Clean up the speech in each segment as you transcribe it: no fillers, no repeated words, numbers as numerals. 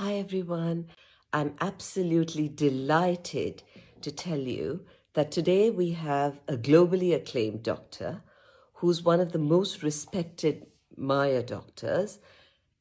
Hi, everyone. I'm absolutely delighted to tell you that today we have a globally acclaimed doctor who's one of the most respected Maya doctors,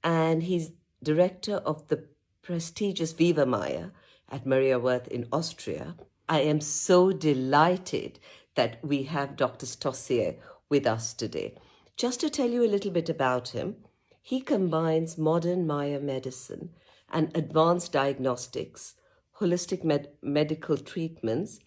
and he's director of the prestigious Viva Maya at Maria Worth in Austria. I am so delighted that we have Dr. Stossier with us today. Just to tell you a little bit about him, he combines modern Maya medicine and advanced diagnostics, holistic medical treatments,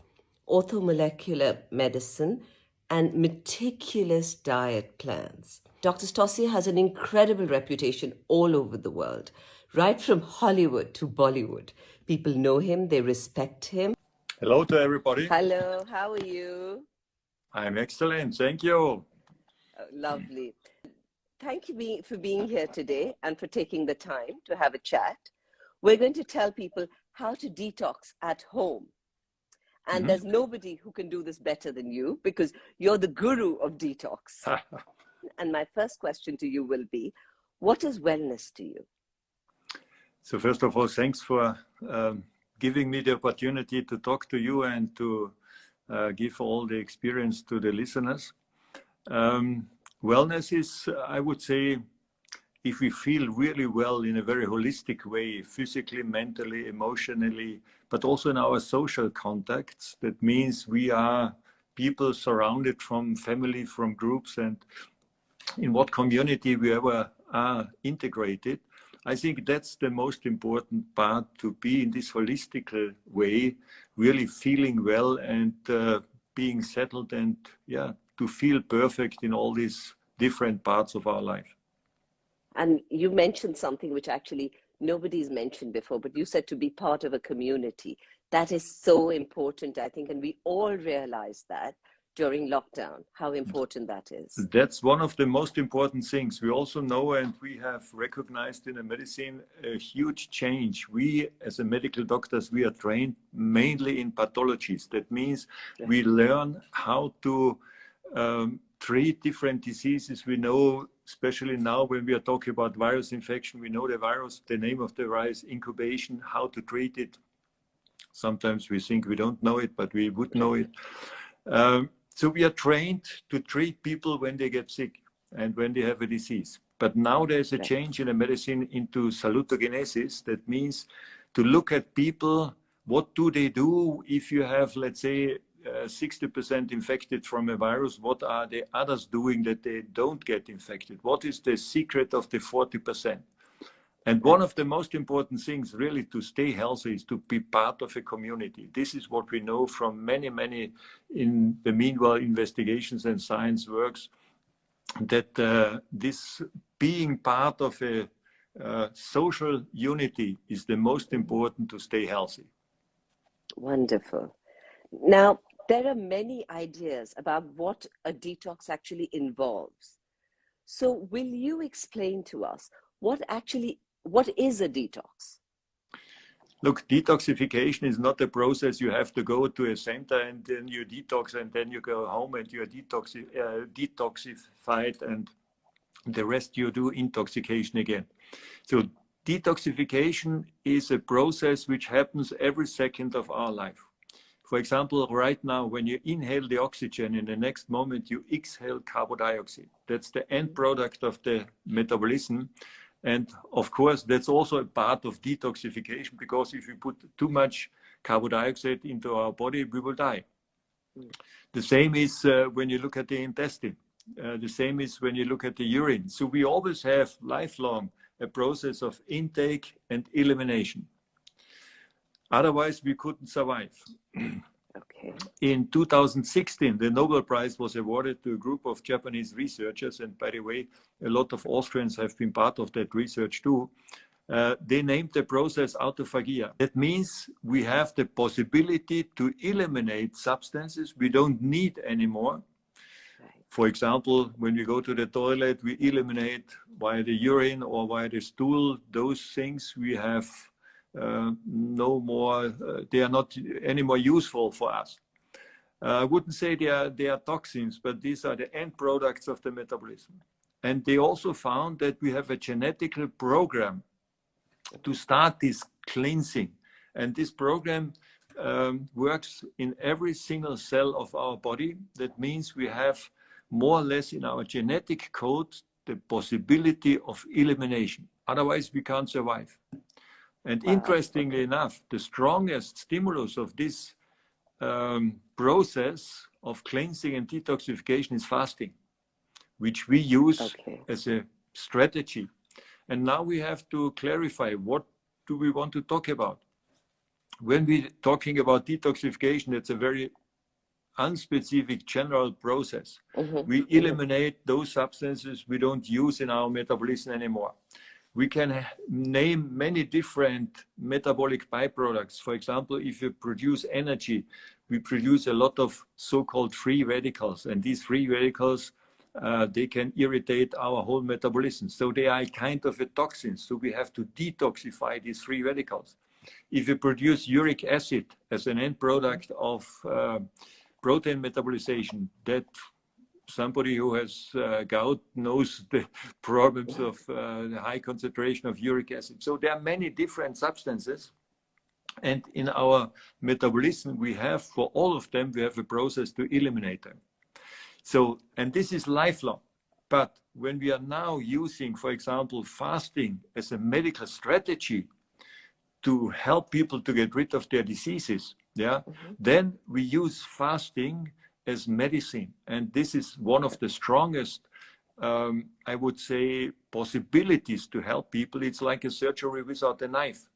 orthomolecular medicine, and meticulous diet plans. Dr. Stossier has an incredible reputation all over the world, right from Hollywood to Bollywood. People know him, they respect him. Hello to everybody. Hello, how are you? I'm excellent. Thank you. Lovely. Thank you for being here today and for taking the time to have a chat. We're going to tell people how to detox at home. And there's nobody who can do this better than you because you're the guru of detox. And my first question to you will be, what is wellness to you? So first of all, thanks for giving me the opportunity to talk to you and to give all the experience to the listeners. Wellness is, I would say, if we feel really well in a very holistic way, physically, mentally, emotionally, but also in our social contacts. That means we are people surrounded from family, from groups, and in what community we ever are integrated. I think that's the most important part, to be in this holistic way, really feeling well and being settled and to feel perfect in all these different parts of our life. And you mentioned something which actually nobody's mentioned before, but you said to be part of a community. That is so important, I think, and we all realize that during lockdown, how important that is. That's one of the most important things. We also know, and we have recognized in the medicine, a huge change. We, as a medical doctors, we are trained mainly in pathologies. That means we learn how to treat different diseases. We know, especially now when we are talking about virus infection, we know the virus, the name of the virus, incubation, how to treat it. Sometimes we think we don't know it, but we would know it. So we are trained to treat people when they get sick and when they have a disease. But now there's a change in the medicine into salutogenesis. That means to look at people, what do they do if you have, let's say, 60% infected from a virus? What are the others doing that they don't get infected? What is the secret of the 40%? And one of the most important things really to stay healthy is to be part of a community. This is what we know from many, in the meanwhile, investigations and science works, that this being part of a social unity is the most important to stay healthy. Wonderful. Now, there are many ideas about what a detox actually involves. So will you explain to us what is a detox? Look, detoxification is not a process you have to go to a center and then you detox and then you go home and you're detoxified and the rest you do intoxication again. So detoxification is a process which happens every second of our life. For example, right now, when you inhale the oxygen, in the next moment you exhale carbon dioxide. That's the end product of the metabolism. And of course, that's also a part of detoxification, because if we put too much carbon dioxide into our body, we will die. The same is when you look at the intestine. The same is when you look at the urine. So we always have lifelong a process of intake and elimination. Otherwise, we couldn't survive. Okay. In 2016, the Nobel Prize was awarded to a group of Japanese researchers. And by the way, a lot of Austrians have been part of that research too. They named the process autophagia. That means we have the possibility to eliminate substances we don't need anymore. For example, when we go to the toilet, we eliminate via the urine or via the stool, those things we have no more, they are not any more useful for us. I wouldn't say they are toxins, but these are the end products of the metabolism. And they also found that we have a genetical program to start this cleansing. And this program works in every single cell of our body. That means we have more or less in our genetic code the possibility of elimination. Otherwise, we can't survive. And Wow. interestingly enough, the strongest stimulus of this process of cleansing and detoxification is fasting, which we use as a strategy. And now we have to clarify, what do we want to talk about? When we're talking about detoxification, it's a very unspecific general process. We eliminate those substances we don't use in our metabolism anymore. We can name many different metabolic byproducts. For example, if you produce energy, we produce a lot of so-called free radicals. And these free radicals, they can irritate our whole metabolism. So they are kind of a toxin. So we have to detoxify these free radicals. If you produce uric acid as an end product of protein metabolization, that somebody who has gout knows the problems of the high concentration of uric acid. So there are many different substances. And in our metabolism, we have, for all of them, we have a process to eliminate them. So, and this is lifelong. But when we are now using, for example, fasting as a medical strategy to help people to get rid of their diseases, then we use fasting as medicine. And this is one of the strongest, I would say, possibilities to help people. It's like a surgery without a knife.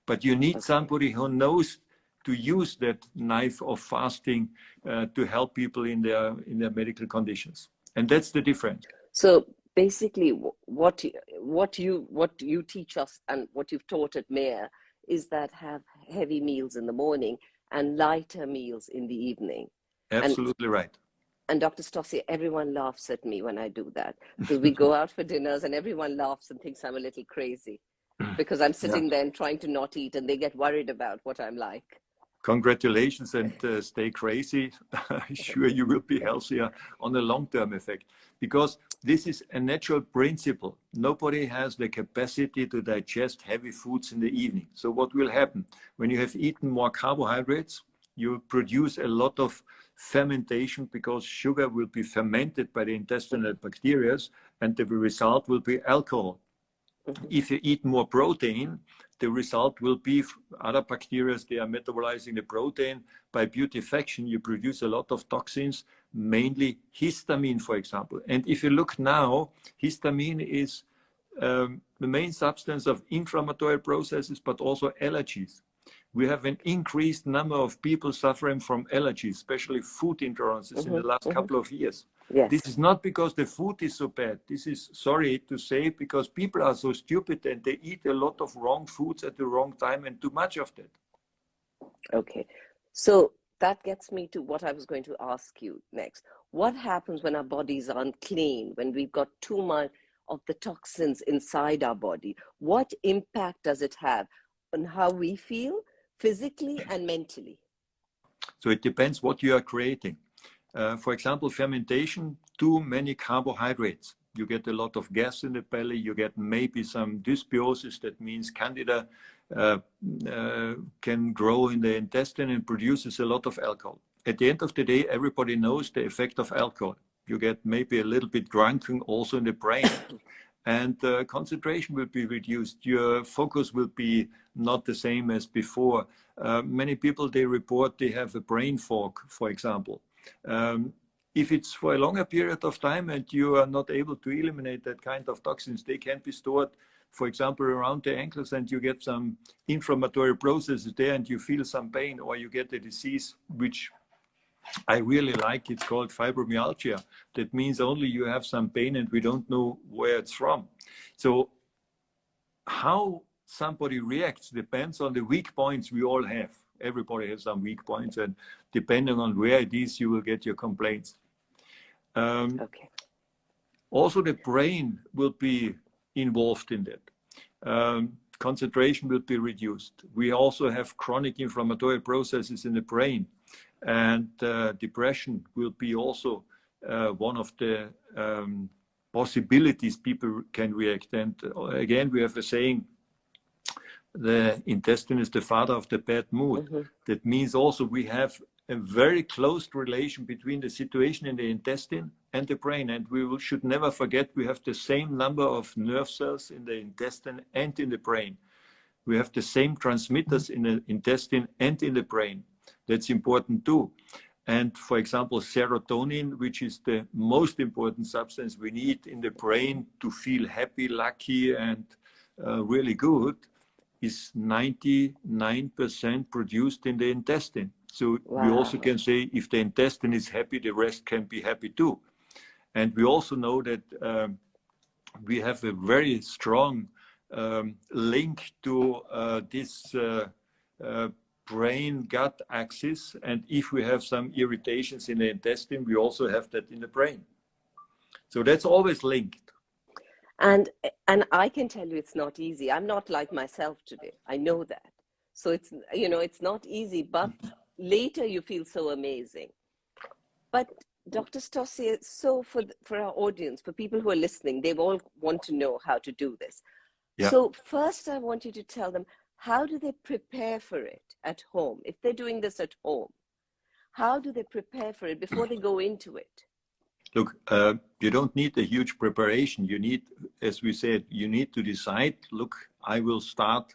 But you need somebody who knows to use that knife of fasting to help people in their medical conditions. And that's the difference. So basically what you teach us and what you've taught at Mayor is that have heavy meals in the morning and lighter meals in the evening. Absolutely right. And Dr. Stossier, everyone laughs at me when I do that, because we go out for dinners and everyone laughs and thinks I'm a little crazy because I'm sitting there and trying to not eat, and they get worried about what I'm like. Congratulations, and stay crazy. I'm sure you will be healthier on a long-term effect, because this is a natural principle. Nobody has the capacity to digest heavy foods in the evening. So what will happen? When you have eaten more carbohydrates, you produce a lot of fermentation, because sugar will be fermented by the intestinal bacteria, and the result will be alcohol. If you eat more protein, the result will be other bacteria, they are metabolizing the protein. By putrefaction, you produce a lot of toxins, mainly histamine, for example. And if you look now, histamine is the main substance of inflammatory processes, but also allergies. We have an increased number of people suffering from allergies, especially food intolerances in the last couple of years. Yes. This is not because the food is so bad. This is, sorry to say, because people are so stupid and they eat a lot of wrong foods at the wrong time and too much of that. Okay. So that gets me to what I was going to ask you next. What happens when our bodies aren't clean, when we've got too much of the toxins inside our body? What impact does it have on how we feel physically and mentally? So it depends what you are creating. For example, fermentation, too many carbohydrates. You get a lot of gas in the belly. You get maybe some dysbiosis. That means candida can grow in the intestine and produces a lot of alcohol. At the end of the day, everybody knows the effect of alcohol. You get maybe a little bit drunken also in the brain. And concentration will be reduced. Your focus will be not the same as before. Many people, they report they have a brain fog, for example. If it's for a longer period of time and you are not able to eliminate that kind of toxins, they can be stored, for example, around the ankles, and you get some inflammatory processes there and you feel some pain, or you get a disease which I really like. It's called fibromyalgia. That means only you have some pain and we don't know where it's from. So how somebody reacts depends on the weak points we all have. Everybody has some weak points, and depending on where it is, you will get your complaints. Also, the brain will be involved in that. Concentration will be reduced. We also have chronic inflammatory processes in the brain, and depression will be also one of the possibilities people can react. And again, we have a saying, the intestine is the father of the bad mood. That means also we have a very close relation between the situation in the intestine and the brain. And we should never forget we have the same number of nerve cells in the intestine and in the brain. We have the same transmitters in the intestine and in the brain. That's important too. And for example, serotonin, which is the most important substance we need in the brain to feel happy, lucky, and really good, is 99% produced in the intestine. So we also can say if the intestine is happy, the rest can be happy too. And we also know that we have a very strong link to this brain-gut axis. And if we have some irritations in the intestine, we also have that in the brain. So that's always linked. And I can tell you it's not easy. I'm not like myself today. I know that. So it's, you know, it's not easy, but later you feel so amazing. But Dr. Stossier, so for our audience, for people who are listening, they all want to know how to do this. Yeah. So first I want you to tell them, how do they prepare for it at home? If they're doing this at home, how do they prepare for it before they go into it? Look, you don't need a huge preparation. You need, as we said, you need to decide, look, I will start.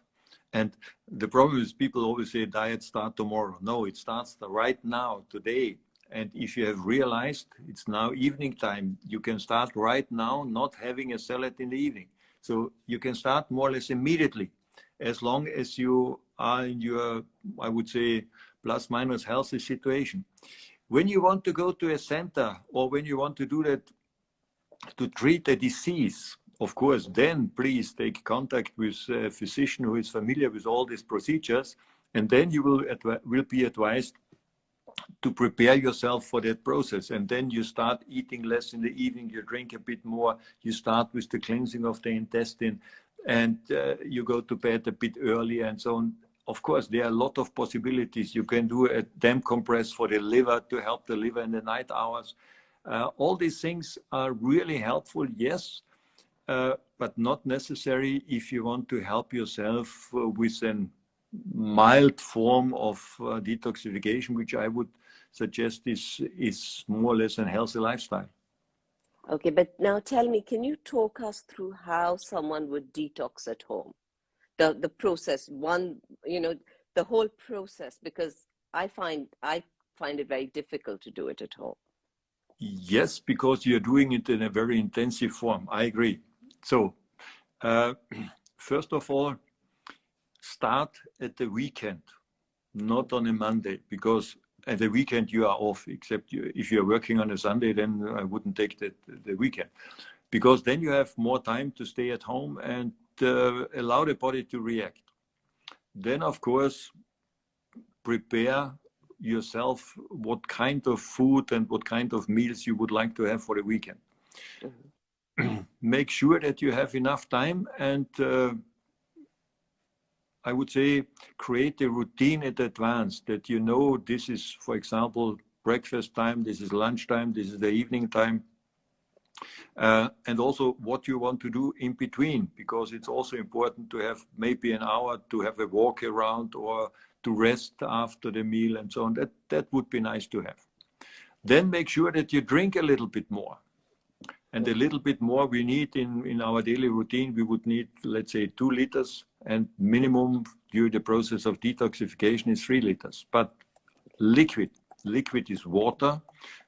And the problem is people always say diet start tomorrow. No, it starts right now, today. And if you have realized it's now evening time, you can start right now not having a salad in the evening. So you can start more or less immediately, as long as you are in your, I would say, plus minus healthy situation. When you want to go to a center or when you want to do that to treat a disease, of course, then please take contact with a physician who is familiar with all these procedures, and then you will be advised to prepare yourself for that process. And then you start eating less in the evening, you drink a bit more, you start with the cleansing of the intestine, and you go to bed a bit earlier and so on. Of course, there are a lot of possibilities. You can do a damp compress for the liver to help the liver in the night hours. All these things are really helpful, yes, but not necessary if you want to help yourself with a mild form of detoxification, which I would suggest is more or less a healthy lifestyle. Okay, but now tell me, can you talk us through how someone would detox at home? The process, the whole process, because I find it very difficult to do it at home. Yes, because you're doing it in a very intensive form. I agree. So, first of all, start at the weekend, not on a Monday, because at the weekend you are off, except if you're working on a Sunday, then I wouldn't take the weekend, because then you have more time to stay at home and allow the body to react. Then, of course, prepare yourself what kind of food and what kind of meals you would like to have for the weekend. Mm-hmm. Make sure that you have enough time, and I would say create a routine in advance, that you know this is, for example, breakfast time, this is lunch time, this is the evening time. And also what you want to do in between, because it's also important to have maybe an hour to have a walk around or to rest after the meal and so on. That would be nice to have. Then make sure that you drink a little bit more. And a little bit more we need in our daily routine. We would need, let's say, 2 liters, and minimum during the process of detoxification is 3 liters. But liquid is water,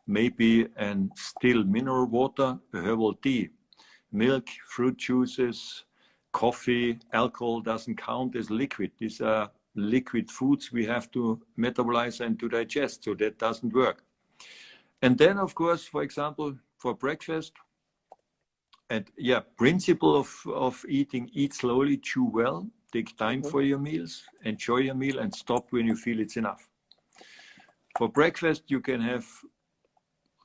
maybe and still mineral water, herbal tea, milk, fruit juices, coffee. Alcohol doesn't count as liquid. These are liquid foods we have to metabolize and to digest, so that doesn't work. And then, of course, for example, for breakfast, and yeah, principle of eating: eat slowly, chew well, take time for your meals, enjoy your meal, and stop when you feel it's enough. For breakfast, you can have,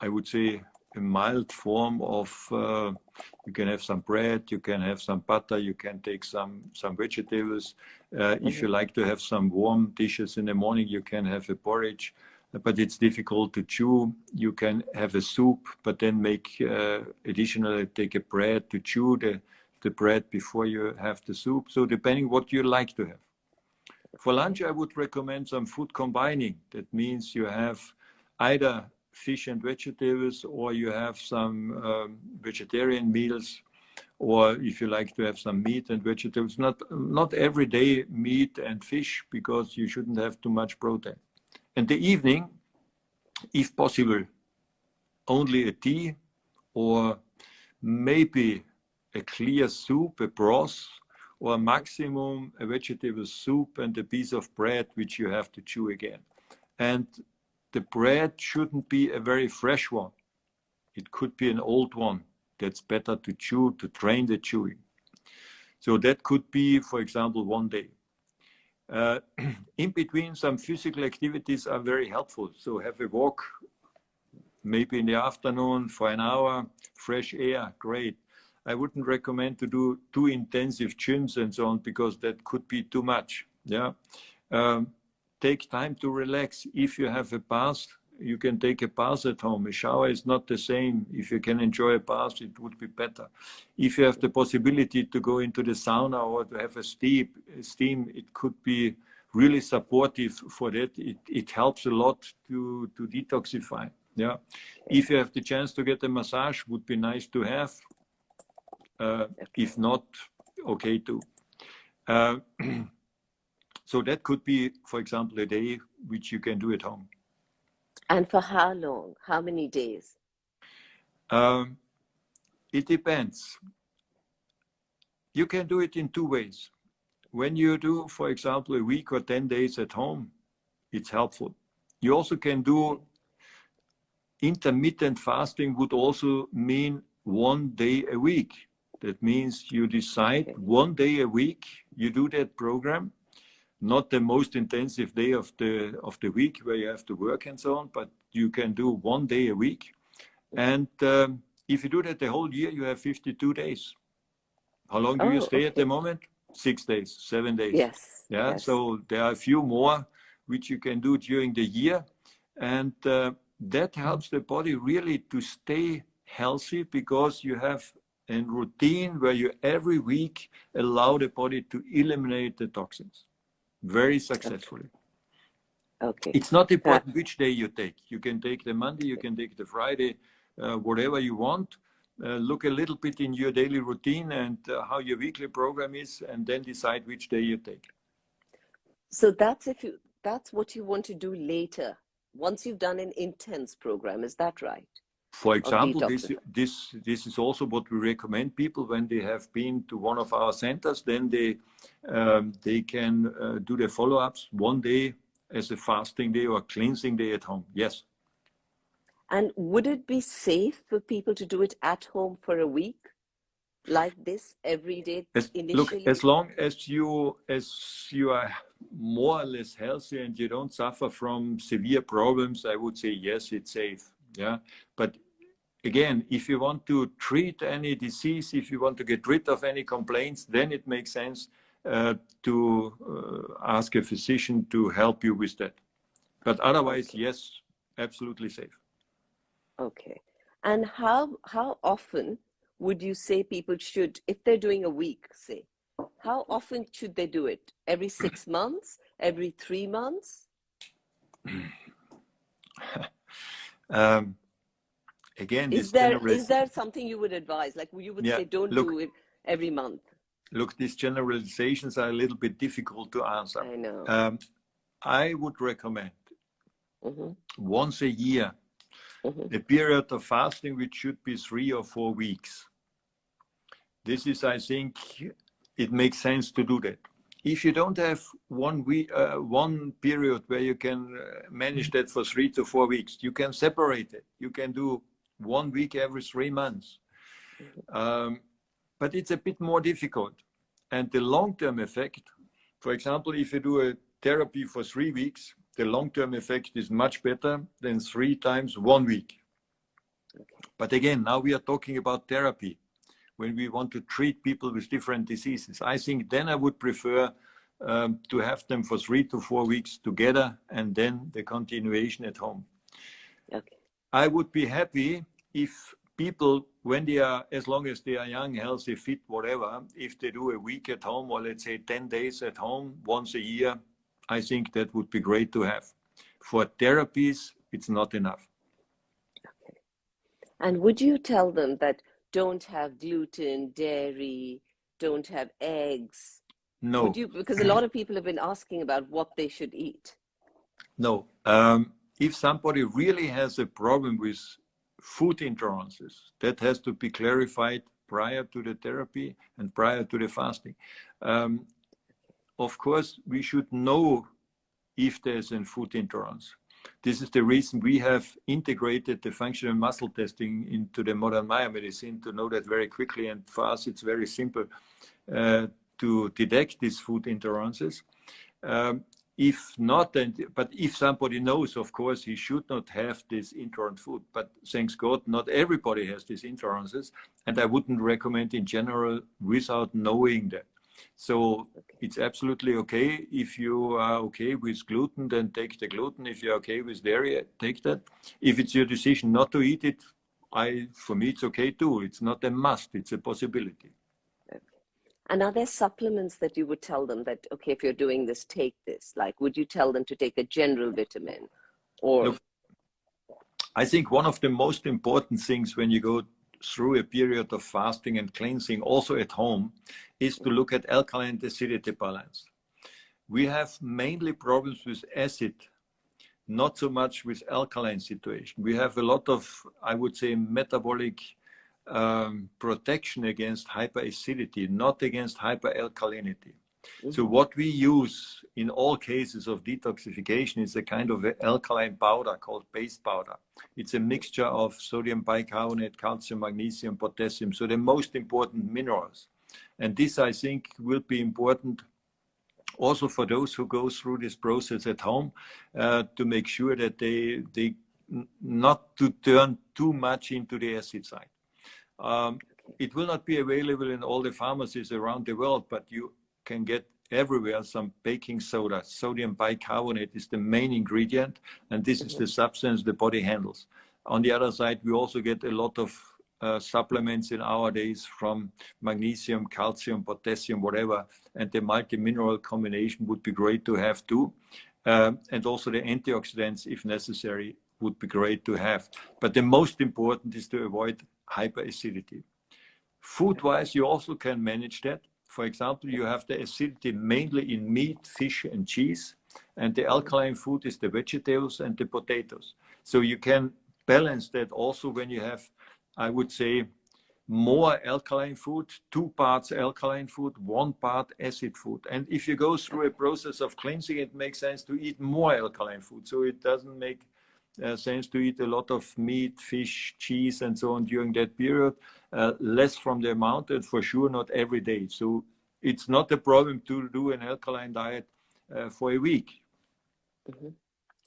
I would say, a mild form of, you can have some bread, you can have some butter, you can take some vegetables. If you like to have some warm dishes in the morning, you can have a porridge, but it's difficult to chew. You can have a soup, but then make additionally take a bread to chew the the bread before you have the soup. So depending what you like to have. For lunch, I would recommend some food combining. That means you have either fish and vegetables, or you have some vegetarian meals, or if you like to have some meat and vegetables. Not every day meat and fish, because you shouldn't have too much protein. And the evening, if possible, only a tea, or maybe a clear soup, a broth, or maximum a vegetable soup and a piece of bread, which you have to chew again. And the bread shouldn't be a very fresh one. It could be an old one. That's better to chew, to train the chewing. So that could be, for example, one day. In between, some physical activities are very helpful. So have a walk, maybe in the afternoon for an hour, fresh air, great. I wouldn't recommend to do too intensive gyms and so on, because that could be too much. Yeah. Take time to relax. If you have a bath, you can take a bath at home. A shower is not the same. If you can enjoy a bath, it would be better. If you have the possibility to go into the sauna or to have a steam, it could be really supportive for that. It helps a lot to detoxify. Yeah. If you have the chance to get a massage, would be nice to have. If not, okay too. So that could be, for example, a day which you can do at home. And for how long? How many days? It depends. You can do it in two ways. When you do, for example, a week or 10 days at home, it's helpful. You also can do intermittent fasting, would also mean 1 day a week. That means you decide 1 day a week, you do that program, not the most intensive day of the week where you have to work and so on, but you can do 1 day a week. And if you do that the whole year, you have 52 days. How long do you stay at the moment? 6 days, 7 days. Yes. Yeah. Yes. So there are a few more which you can do during the year. And that helps the body really to stay healthy, because you have a routine where you every week allow the body to eliminate the toxins very successfully. Okay. It's not important which day you take. You can take the Monday, you can take the Friday, whatever you want. Look a little bit in your daily routine and how your weekly program is, and then decide which day you take. So that's what you want to do later, once you've done an intense program. Is that right? For example, this is also what we recommend people when they have been to one of our centers. Then they can do the follow-ups 1 day as a fasting day or cleansing day at home. Yes. And would it be safe for people to do it at home for a week, like this, every day initially? Look, as long as you are more or less healthy and you don't suffer from severe problems, I would say yes, it's safe. Yeah. But again, if you want to treat any disease, if you want to get rid of any complaints, then it makes sense to ask a physician to help you with that. But otherwise, yes, absolutely safe. Okay. And how often would you say people should, if they're doing a week, say, how often should they do it? Every 6 months? Every 3 months? Again, is there something you would advise? Like you would say, don't do it every month. Look, these generalizations are a little bit difficult to answer. I know. I would recommend once a year, a period of fasting, which should be 3 or 4 weeks. This is, I think, it makes sense to do that. If you don't have 1 week, one period where you can manage that for 3 to 4 weeks, you can separate it. You can do 1 week every 3 months. But it's a bit more difficult. And the long-term effect, for example, if you do a therapy for 3 weeks, the long-term effect is much better than 3 times 1 week. But again, now we are talking about therapy. When we want to treat people with different diseases, I think then I would prefer to have them for 3 to 4 weeks together, and then the continuation at home. Okay. I would be happy if people, when they are, as long as they are young, healthy, fit, whatever, if they do a week at home, or let's say 10 days at home once a year, I think that would be great to have. For therapies, it's not enough. And would you tell them that don't have gluten, dairy, don't have eggs? No. Would you, because a lot of people have been asking about what they should eat. No. If somebody really has a problem with food intolerances, that has to be clarified prior to the therapy and prior to the fasting. Of course, we should know if there's a food intolerance. This is the reason we have integrated the functional muscle testing into the modern biomedicine, to know that very quickly. And for us, it's very simple to detect these food intolerances. If not, but if somebody knows, of course, he should not have this intolerant food. But thanks God, not everybody has these intolerances. And I wouldn't recommend in general without knowing that. So it's absolutely okay. If you are okay with gluten, then take the gluten. If you're okay with dairy, take that. If it's your decision not to eat it, for me, it's okay too. It's not a must, it's a possibility. And are there supplements that you would tell them that, okay, if you're doing this, take this? Like, would you tell them to take a general vitamin? Or look, I think one of the most important things when you go through a period of fasting and cleansing, also at home, is to look at alkaline and acidity balance. We have mainly problems with acid, not so much with alkaline situation. We have a lot of, I would say, metabolic protection against hyperacidity, not against hyperalkalinity. So what we use in all cases of detoxification is a kind of alkaline powder called base powder. It's a mixture of sodium bicarbonate, calcium, magnesium, potassium, so the most important minerals. And this, I think, will be important also for those who go through this process at home, to make sure that they not to turn too much into the acid side. It will not be available in all the pharmacies around the world, but you can get everywhere some baking soda. Sodium bicarbonate is the main ingredient, and this is the substance the body handles. On the other side, we also get a lot of supplements in our days from magnesium, calcium, potassium, whatever, and the multi-mineral combination would be great to have too. And also the antioxidants, if necessary, would be great to have. But the most important is to avoid hyperacidity. Food-wise, you also can manage that. For example, you have the acidity mainly in meat, fish, and cheese, and the alkaline food is the vegetables and the potatoes. So you can balance that also when you have, I would say, more alkaline food, 2 parts alkaline food, 1 part acid food. And if you go through a process of cleansing, it makes sense to eat more alkaline food. So it doesn't make sense to eat a lot of meat, fish, cheese, and so on during that period, less from the amount, and for sure not every day. So it's not a problem to do an alkaline diet for a week.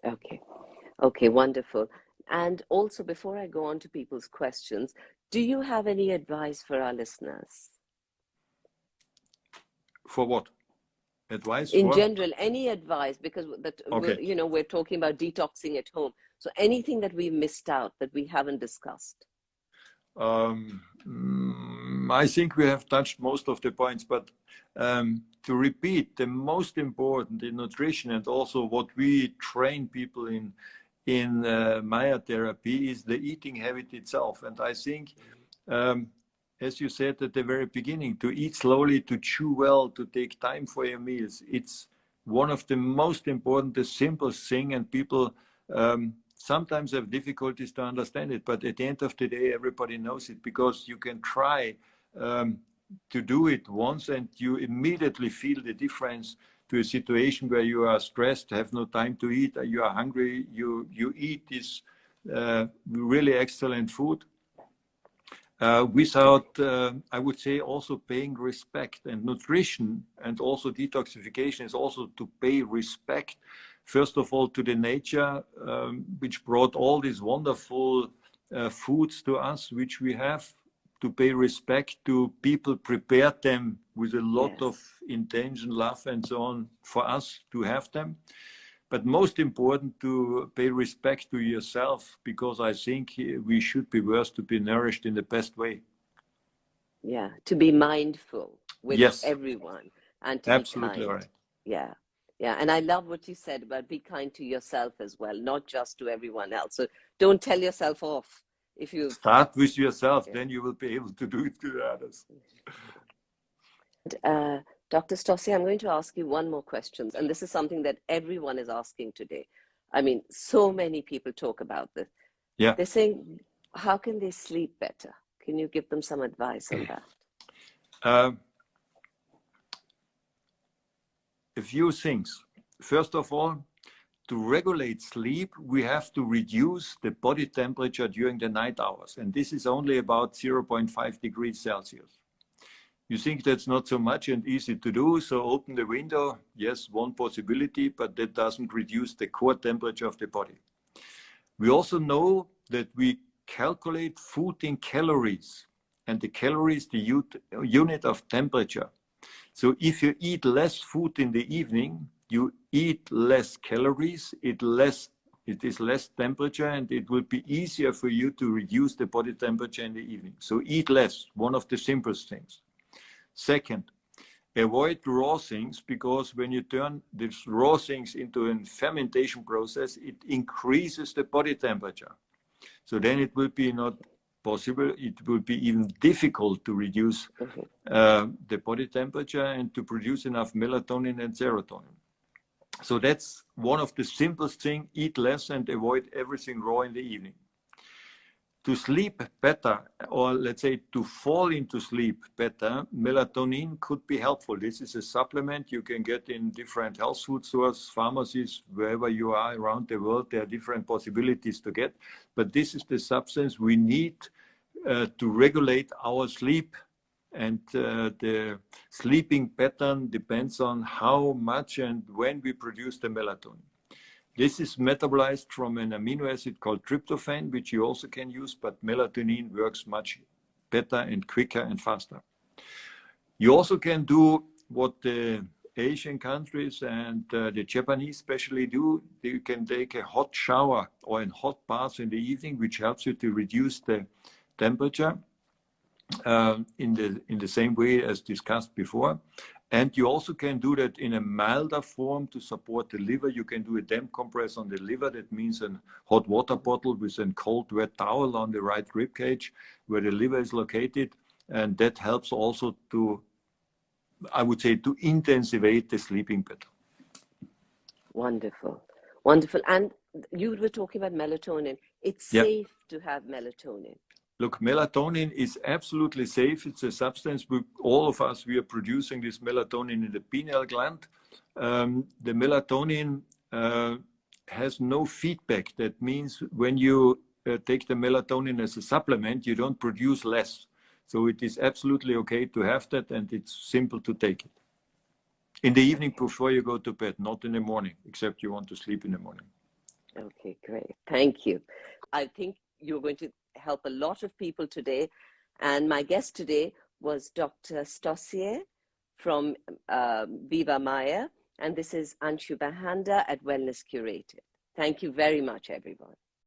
Okay, wonderful. And also, before I go on to people's questions, do you have any advice for our listeners? For what? Advice? In general, any advice, because Okay. we're talking about detoxing at home. So anything that we missed out that we haven't discussed? I think we have touched most of the points, but to repeat, the most important in nutrition, and also what we train people in myotherapy, is the eating habit itself. And I think, as you said at the very beginning, to eat slowly, to chew well, to take time for your meals, it's one of the most important, the simplest thing, and people sometimes have difficulties to understand it, but at the end of the day, everybody knows it, because you can try to do it once and you immediately feel the difference to a situation where you are stressed, have no time to eat, you are hungry, you eat this really excellent food without, I would say, also paying respect. And nutrition and also detoxification is also to pay respect, first of all, to the nature, which brought all these wonderful foods to us, which we have, to pay respect to people, prepared them with a lot of intention, love, and so on, for us to have them. but most important to pay respect to yourself, because I think we should be worth to be nourished in the best way. Yeah, to be mindful with Yes, everyone and to be absolutely kind. right. Yeah, yeah. And I love what you said about be kind to yourself as well, not just to everyone else. So don't tell yourself off if you, Start with yourself, yeah. then you will be able to do it to others. Dr. Stossier, I'm going to ask you one more question, and this is something that everyone is asking today. I mean, so many people talk about this. Yeah. They're saying, how can they sleep better? Can you give them some advice on that? A few things. First of all, to regulate sleep, we have to reduce the body temperature during the night hours. And this is only about 0.5 degrees Celsius. You think that's not so much and easy to do, so open the window. Yes, one possibility, but that doesn't reduce the core temperature of the body. We also know that we calculate food in calories, and the calorie is the unit of temperature. So if you eat less food in the evening, you eat less calories, it is less temperature, and it will be easier for you to reduce the body temperature in the evening. So eat less, one of the simplest things. Second, avoid raw things, because when you turn these raw things into a fermentation process, it increases the body temperature. So then it will be not possible, it will be even difficult to reduce the body temperature and to produce enough melatonin and serotonin. So that's one of the simplest things: eat less and avoid everything raw in the evening. To sleep better, or let's say to fall into sleep better, melatonin could be helpful. This is a supplement you can get in different health food stores, pharmacies, wherever you are around the world. There are different possibilities to get, but this is the substance we need to regulate our sleep. And the sleeping pattern depends on how much and when we produce the melatonin. This is metabolized from an amino acid called tryptophan, which you also can use, but melatonin works much better and quicker and faster. You also can do what the Asian countries and the Japanese especially do. You can take a hot shower or a hot bath in the evening, which helps you to reduce the temperature in the same way as discussed before. And you also can do that in a milder form to support the liver. You can do a damp compress on the liver. That means a hot water bottle with a cold wet towel on the right rib cage where the liver is located. And that helps also to, I would say, to intensivate the sleeping pattern. Wonderful. Wonderful. And you were talking about melatonin. It's safe to have melatonin. Look, melatonin is absolutely safe. It's a substance, all of us, we are producing this melatonin in the pineal gland. The melatonin has no feedback. That means when you take the melatonin as a supplement, you don't produce less. So it is absolutely okay to have that, and it's simple to take it. In the evening before you go to bed, not in the morning, except you want to sleep in the morning. Okay, great. Thank you. I think you're going to help a lot of people today. And my guest today was Dr. Stossier from Viva Maya. And this is Anshu Bahanda at Wellness Curated. Thank you very much, everyone.